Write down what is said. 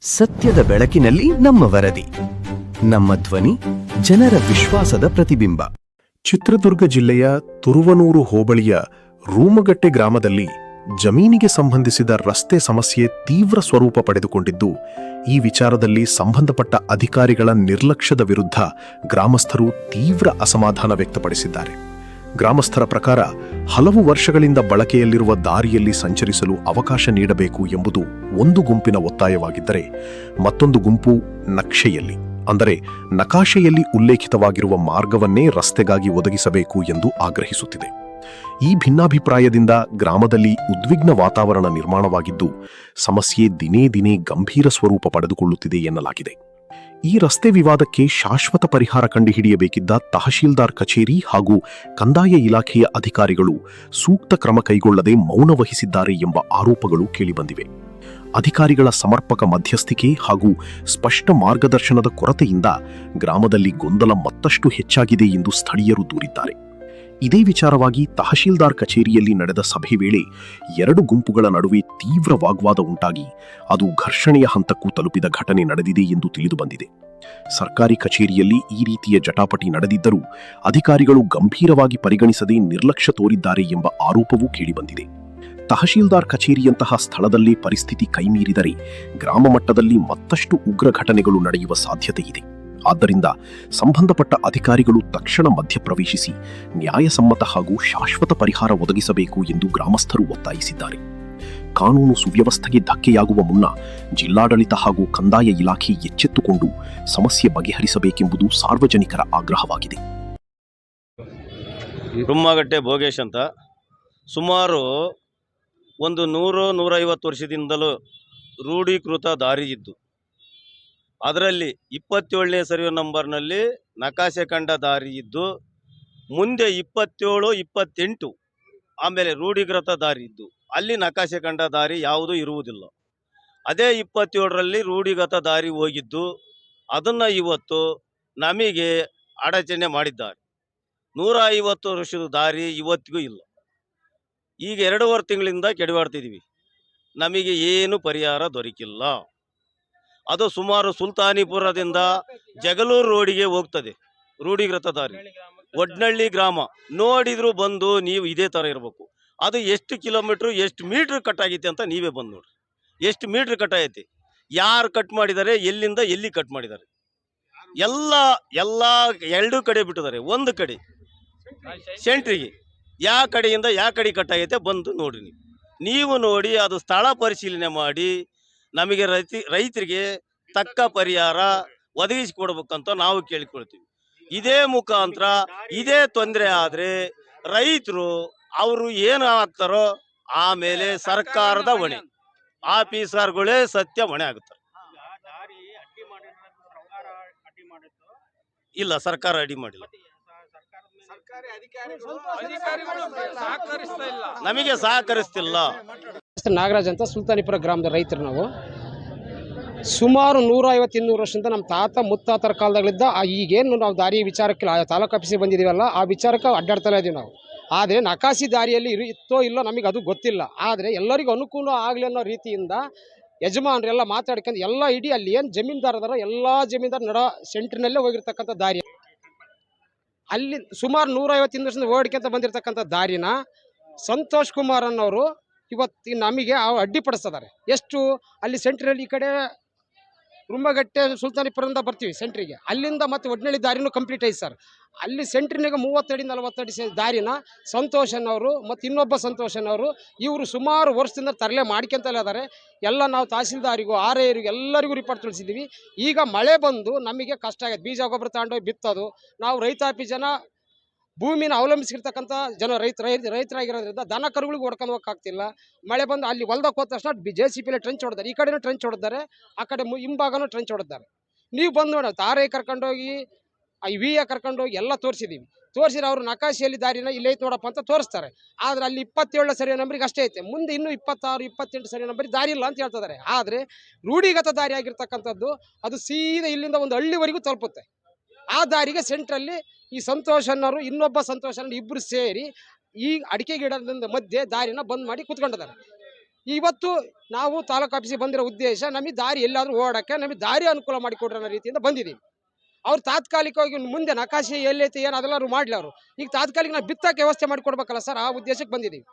ಸತ್ಯದ ಬೆಳಕಿನಲ್ಲಿ ನಮ್ಮ ವರದಿ, ನಮ್ಮ ಧ್ವನಿ, ಜನರ ವಿಶ್ವಾಸದ ಪ್ರತಿಬಿಂಬ. ಚಿತ್ರದುರ್ಗ ಜಿಲ್ಲೆಯ ತುರುವನೂರು ಹೋಬಳಿಯ ರೂಮಗಟ್ಟೆ ಗ್ರಾಮದಲ್ಲಿ ಜಮೀನಿಗೆ ಸಂಬಂಧಿಸಿದ ರಸ್ತೆ ಸಮಸ್ಯೆ ತೀವ್ರ ಸ್ವರೂಪ ಪಡೆದುಕೊಂಡಿದ್ದು, ಈ ವಿಚಾರದಲ್ಲಿ ಸಂಬಂಧಪಟ್ಟ ಅಧಿಕಾರಿಗಳ ನಿರ್ಲಕ್ಷ್ಯದ ವಿರುದ್ಧ ಗ್ರಾಮಸ್ಥರು ತೀವ್ರ ಅಸಮಾಧಾನ ವ್ಯಕ್ತಪಡಿಸಿದ್ದಾರೆ. ಗ್ರಾಮಸ್ಥರ ಪ್ರಕಾರ ಹಲವು ವರ್ಷಗಳಿಂದ ಬಳಕೆಯಲ್ಲಿರುವ ದಾರಿಯಲ್ಲಿ ಸಂಚರಿಸಲು ಅವಕಾಶ ನೀಡಬೇಕು ಎಂಬುದು ಒಂದು ಗುಂಪಿನ ಒತ್ತಾಯವಾಗಿದ್ದರೆ, ಮತ್ತೊಂದು ಗುಂಪು ನಕ್ಷೆಯಲ್ಲಿ ಅಂದರೆ ನಕಾಶೆಯಲ್ಲಿ ಉಲ್ಲೇಖಿತವಾಗಿರುವ ಮಾರ್ಗವನ್ನೇ ರಸ್ತೆಗಾಗಿ ಒದಗಿಸಬೇಕು ಎಂದು ಆಗ್ರಹಿಸುತ್ತಿದೆ. ಈ ಭಿನ್ನಾಭಿಪ್ರಾಯದಿಂದ ಗ್ರಾಮದಲ್ಲಿ ಉದ್ವಿಗ್ನ ವಾತಾವರಣ ನಿರ್ಮಾಣವಾಗಿದ್ದು, ಸಮಸ್ಯೆ ದಿನೇ ದಿನೇ ಗಂಭೀರ ಸ್ವರೂಪ ಪಡೆದುಕೊಳ್ಳುತ್ತಿದೆ ಎನ್ನಲಾಗಿದೆ. ಈ ರಸ್ತೆ ವಿವಾದಕ್ಕೆ ಶಾಶ್ವತ ಪರಿಹಾರ ಕಂಡುಹಿಡಿಯಬೇಕಿದ್ದ ತಹಶೀಲ್ದಾರ್ ಕಚೇರಿ ಹಾಗೂ ಕಂದಾಯ ಇಲಾಖೆಯ ಅಧಿಕಾರಿಗಳು ಸೂಕ್ತ ಕ್ರಮ ಕೈಗೊಳ್ಳದೆ ಮೌನ ವಹಿಸಿದ್ದಾರೆ ಎಂಬ ಆರೋಪಗಳು ಕೇಳಿಬಂದಿವೆ. ಅಧಿಕಾರಿಗಳ ಸಮರ್ಪಕ ಮಧ್ಯಸ್ಥಿಕೆ ಹಾಗೂ ಸ್ಪಷ್ಟ ಮಾರ್ಗದರ್ಶನದ ಕೊರತೆಯಿಂದ ಗ್ರಾಮದಲ್ಲಿ ಗೊಂದಲ ಮತ್ತಷ್ಟು ಹೆಚ್ಚಾಗಿದೆ ಎಂದು ಸ್ಥಳೀಯರು ದೂರಿದ್ದಾರೆ. ಇದೇ ವಿಚಾರವಾಗಿ ತಹಶೀಲ್ದಾರ್ ಕಚೇರಿಯಲ್ಲಿ ನಡೆದ ಸಭೆ ವೇಳೆ ಎರಡು ಗುಂಪುಗಳ ನಡುವೆ ತೀವ್ರ ವಾಗ್ವಾದ ಉಂಟಾಗಿ ಅದು ಘರ್ಷಣೆಯ ಹಂತಕ್ಕೂ ತಲುಪಿದ ಘಟನೆ ನಡೆದಿದೆ ಎಂದು ತಿಳಿದುಬಂದಿದೆ. ಸರ್ಕಾರಿ ಕಚೇರಿಯಲ್ಲಿ ಈ ರೀತಿಯ ಜಟಾಪಟಿ ನಡೆದಿದ್ದರೂ ಅಧಿಕಾರಿಗಳು ಗಂಭೀರವಾಗಿ ಪರಿಗಣಿಸದೆ ನಿರ್ಲಕ್ಷ್ಯ ತೋರಿದ್ದಾರೆ ಎಂಬ ಆರೋಪವೂ ಕೇಳಿಬಂದಿದೆ. ತಹಶೀಲ್ದಾರ್ ಕಚೇರಿಯಂತಹ ಸ್ಥಳದಲ್ಲಿ ಪರಿಸ್ಥಿತಿ ಕೈಮೀರಿದರೆ ಗ್ರಾಮ ಮಟ್ಟದಲ್ಲಿ ಮತ್ತಷ್ಟು ಉಗ್ರ ಘಟನೆಗಳು ನಡೆಯುವ ಸಾಧ್ಯತೆ ಇದೆ. ಆದ್ದರಿಂದ ಸಂಬಂಧಪಟ್ಟ ಅಧಿಕಾರಿಗಳು ತಕ್ಷಣ ಮಧ್ಯಪ್ರವೇಶಿಸಿ ನ್ಯಾಯಸಮ್ಮತ ಹಾಗೂ ಶಾಶ್ವತ ಪರಿಹಾರ ಒದಗಿಸಬೇಕು ಎಂದು ಗ್ರಾಮಸ್ಥರು ಒತ್ತಾಯಿಸಿದ್ದಾರೆ. ಕಾನೂನು ಸುವ್ಯವಸ್ಥೆಗೆ ಧಕ್ಕೆಯಾಗುವ ಮುನ್ನ ಜಿಲ್ಲಾಡಳಿತ ಹಾಗೂ ಕಂದಾಯ ಇಲಾಖೆ ಎಚ್ಚೆತ್ತುಕೊಂಡು ಸಮಸ್ಯೆ ಬಗೆಹರಿಸಬೇಕೆಂಬುದು ಸಾರ್ವಜನಿಕರ ಆಗ್ರಹವಾಗಿದೆ. ರೂಮಗಟ್ಟೆ ಭೋಗೇಶ್ ಅಂತ, ಸುಮಾರು 100-150 ವರ್ಷದಿಂದಲೂ ರೂಢೀಕೃತ ದಾರಿ ಇದ್ದು, ಅದರಲ್ಲಿ 27ನೇ ಸರ್ವೆ ನಂಬರ್ನಲ್ಲಿ ನಕಾಶೆ ಕಂಡ ದಾರಿ ಇದ್ದು, ಮುಂದೆ 27-28 ಆಮೇಲೆ ರೂಢೀಕೃತ ದಾರಿ ಇದ್ದು, ಅಲ್ಲಿ ನಕಾಶೆ ಕಂಡ ದಾರಿ ಯಾವುದೂ ಇರುವುದಿಲ್ಲ. ಅದೇ 27ರಲ್ಲಿ ರೂಢಿಗತ ದಾರಿ ಹೋಗಿದ್ದು, ಅದನ್ನು ಇವತ್ತು ನಮಗೆ ಅಡಚಣೆ ಮಾಡಿದ್ದಾರೆ. 150 ವರ್ಷದ ದಾರಿ ಇವತ್ತಿಗೂ ಇಲ್ಲ. ಈಗ 2.5 ತಿಂಗಳಿಂದ ಕೆಡವಾಡ್ತಿದ್ದೀವಿ. ನಮಗೆ ಏನು ಪರಿಹಾರ ದೊರಕಿಲ್ಲ. ಅದು ಸುಮಾರು ಸುಲ್ತಾನಿಪುರದಿಂದ ಜಗಳೂರು ರೋಡಿಗೆ ಹೋಗ್ತದೆ ರೂಢೀಕೃತ ದಾರಿ. ಒಡ್ನಳ್ಳಿ ಗ್ರಾಮ ನೋಡಿದ್ರು ಬಂದು ನೀವು ಇದೇ ಥರ ಇರಬೇಕು. ಅದು ಎಷ್ಟು ಕಿಲೋಮೀಟ್ರು ಎಷ್ಟು ಮೀಟ್ರ್ ಕಟ್ ಆಗೈತೆ ಅಂತ ನೀವೇ ಬಂದು ನೋಡ್ರಿ. ಎಷ್ಟು ಮೀಟ್ರ್ ಕಟ್ ಆಗೈತೆ, ಯಾರು ಕಟ್ ಮಾಡಿದ್ದಾರೆ, ಎಲ್ಲಿಂದ ಎಲ್ಲಿ ಕಟ್ ಮಾಡಿದ್ದಾರೆ, ಎಲ್ಲ ಎರಡೂ ಕಡೆ ಬಿಟ್ಟಿದ್ದಾರೆ. ಒಂದು ಕಡೆ ಸೆಂಟ್ರಿಗೆ ಯಾವ ಕಡೆಯಿಂದ ಯಾವ ಕಡೆ ಕಟ್ ಆಗೈತೆ ಬಂದು ನೋಡ್ರಿ. ನೀವು ನೋಡಿ ಅದು ಸ್ಥಳ ಪರಿಶೀಲನೆ ಮಾಡಿ ನಮಗೆ ರೈತರಿಗೆ ತಕ್ಕ ಪರಿಹಾರ ಒದಗಿಸಿಕೊಡ್ಬೇಕಂತ ನಾವು ಕೇಳಿಕೊಳ್ತೀವಿ. ಇದೇ ಮುಖಾಂತರ ಇದೇ ತೊಂದರೆ ಆದರೆ ರೈತರು ಅವರು ಏನು ಆಗ್ತಾರೋ ಆಮೇಲೆ ಸರ್ಕಾರದ ಹೊಣೆ, ಆಫೀಸರ್ಗಳೇ ಸತ್ಯ ಹೊಣೆ ಆಗುತ್ತಾರೆ. ಇಲ್ಲ, ಸರ್ಕಾರ ಅಡ್ಡಿ ಮಾಡಿಲ್ಲ, ನಮಗೆ ಸಹಕರಿಸ್ತಿಲ್ಲ. ನಾಗರಾಜ್ ಅಂತ, ಸುಲ್ತಾನಿಪುರ ಗ್ರಾಮದ ರೈತರು ನಾವು. ಸುಮಾರು 150-200 ವರ್ಷದಿಂದ ನಮ್ಮ ತಾತ ಮುತ್ತಾತರ ಕಾಲದಾಗಲಿದ್ದ ಈಗೇನು ನಾವು ದಾರಿ ವಿಚಾರಕ್ಕೆ ತಾಲೂಕು ಆಫೀಸಿಗೆ ಬಂದಿದ್ದೀವಲ್ಲ, ಆ ವಿಚಾರಕ್ಕೆ ಅಡ್ಡಾಡ್ತಾ ಇದ್ದೀವಿ ನಾವು. ಆದರೆ ನಕಾಶಿ ದಾರಿಯಲ್ಲಿ ಇತ್ತೋ ಇಲ್ಲೋ ನಮಗೆ ಅದು ಗೊತ್ತಿಲ್ಲ. ಆದರೆ ಎಲ್ಲರಿಗೂ ಅನುಕೂಲ ಆಗಲಿ ಅನ್ನೋ ರೀತಿಯಿಂದ ಯಜಮಾನರೆಲ್ಲ ಮಾತಾಡ್ಕೊಂಡು ಎಲ್ಲ ಇಡೀ ಅಲ್ಲಿ ಏನು ಜಮೀನ್ದಾರದಾರ ಎಲ್ಲ ಜಮೀನ್ದಾರ ನಡ ಸೆಂಟ್ರಿನಲ್ಲೇ ಹೋಗಿರ್ತಕ್ಕಂಥ ದಾರಿ. ಅಲ್ಲಿ ಸುಮಾರು 150 ವರ್ಷದಿಂದ ಓಡ್ಕೊಂತ ಬಂದಿರತಕ್ಕಂಥ ದಾರಿನ ಸಂತೋಷ್ ಕುಮಾರ್ ಅನ್ನೋರು ಇವತ್ತು ನಮಗೆ ಅಡ್ಡಿಪಡಿಸ್ತಿದ್ದಾರೆ. ಎಷ್ಟು ಅಲ್ಲಿ ಸೆಂಟ್ರಲ್ಲಿ ಈ ಕಡೆ ರೂಮಗಟ್ಟೆ ಸುಲ್ತಾನಿಪುರದಿಂದ ಬರ್ತೀವಿ ಸೆಂಟ್ರಿಗೆ, ಅಲ್ಲಿಂದ ಮತ್ತೆ ಒಡ್ನಳ್ಳಿ ದಾರಿನೂ ಕಂಪ್ಲೀಟ್ ಐತೆ ಸರ್. ಅಲ್ಲಿ ಸೆಂಟ್ರಿನಾಗ 30-40 ಅಡಿ ದಾರಿನ ಸಂತೋಷನವರು ಮತ್ತು ಇನ್ನೊಬ್ಬ ಸಂತೋಷನವರು ಇವರು ಸುಮಾರು ವರ್ಷದಿಂದ ತರಲೆ ಮಾಡ್ಕೊಂತಲೇ ಇದ್ದಾರೆ. ಎಲ್ಲ ನಾವು ತಹಸೀಲ್ದಾರಿಗೂ ಆರ್ಐರಿಗೂ ಎಲ್ಲರಿಗೂ ರಿಪೋರ್ಟ್ ತಿಳಿಸಿದ್ದೀವಿ. ಈಗ ಮಳೆ ಬಂದು ನಮಗೆ ಕಷ್ಟ ಆಗಿದೆ. ಬೀಜ ಗೊಬ್ಬರ ತಗೊಂಡೋಗಿ ಬಿತ್ತೋದು, ನಾವು ರೈತಾಪಿ ಜನ ಭೂಮಿನ ಅವಲಂಬಿಸಿರ್ತಕ್ಕಂಥ ಜನ ರೈತರಾಗಿರೋದ್ರಿಂದ ದನ ಕರುಗಳಿಗೆ ಹೊಡ್ಕೊಂಡು ಹೋಗೋಕ್ಕಾಗ್ತಿಲ್ಲ. ಮಳೆ ಬಂದು ಅಲ್ಲಿ ಹೊಲ್ದಕ್ಕೆ ಹೋದ ತಕ್ಷಣ JCB ಟ್ರೆಂಚ್ ಹೊಡೆದಾರೆ, ಈ ಕಡೆನೂ ಟ್ರೆಂಚ್ ಹೊಡೆದಾರೆ, ಆ ಕಡೆ ಹಿಂಭಾಗನೂ ಟ್ರೆಂಚ್ ಹೊಡೆದಾರೆ. ನೀವು ಬಂದು ನೋಡಿ, ತಾರೈ ಕರ್ಕೊಂಡೋಗಿ ವಿಯ ಕರ್ಕೊಂಡೋಗಿ ಎಲ್ಲ ತೋರಿಸಿದ್ದೀವಿ. ತೋರಿಸಿದ್ರೆ ಅವರು ನಕಾಶೆಯಲ್ಲಿ ದಾರಿನ ಇಲ್ಲಿ ಐತೆ ನೋಡಪ್ಪ ಅಂತ ತೋರಿಸ್ತಾರೆ. ಆದರೆ ಅಲ್ಲಿ 27 ಸರ್ವೆ ನಂಬರಿಗೆ ಅಷ್ಟೇ ಐತೆ, ಮುಂದೆ ಇನ್ನೂ 26-28 ಸರ್ವೆ ನಂಬರಿಗೆ ದಾರಿ ಇಲ್ಲ ಅಂತ ಹೇಳ್ತಿದ್ದಾರೆ. ಆದರೆ ರೂಢಿಗತ ದಾರಿ ಆಗಿರ್ತಕ್ಕಂಥದ್ದು ಅದು ಸೀದಾ ಇಲ್ಲಿಂದ ಒಂದು ಹಳ್ಳಿವರೆಗೂ ತಲುಪುತ್ತೆ. ಆ ದಾರಿಗೆ ಸೆಂಟ್ರಲ್ಲಿ ಈ ಸಂತೋಷ್ ಅನ್ನೋರು ಇನ್ನೊಬ್ಬ ಸಂತೋಷ್ ಅನ್ನೋ ಇಬ್ಬರು ಸೇರಿ ಈ ಅಡಿಕೆ ಗಿಡದಿಂದ ಮಧ್ಯೆ ದಾರಿನ ಬಂದ್ ಮಾಡಿ ಕುತ್ಕೊಂಡಿದ್ದಾರೆ. ಇವತ್ತು ನಾವು ತಾಲೂಕು ಆಫೀಸಿಗೆ ಬಂದಿರೋ ಉದ್ದೇಶ ನಮಗೆ ದಾರಿ ಎಲ್ಲಾದರೂ ಓಡೋಕ್ಕೆ ನಮಗೆ ದಾರಿ ಅನುಕೂಲ ಮಾಡಿಕೊಡ್ರಿ ಅನ್ನೋ ರೀತಿಯಿಂದ ಬಂದಿದ್ದೀವಿ. ಅವ್ರು ತಾತ್ಕಾಲಿಕವಾಗಿ ಮುಂದೆ ನಕಾಶೆ ಎಲ್ಲೈತೆ ಏನು ಅದೆಲ್ಲರೂ ಮಾಡಲಿ ಅವರು. ಈಗ ತಾತ್ಕಾಲಿಕ ನಾವು ಬಿತ್ತಕ್ಕೆ ವ್ಯವಸ್ಥೆ ಮಾಡಿಕೊಡ್ಬೇಕಲ್ಲ ಸರ್, ಆ ಉದ್ದೇಶಕ್ಕೆ ಬಂದಿದ್ದೀವಿ.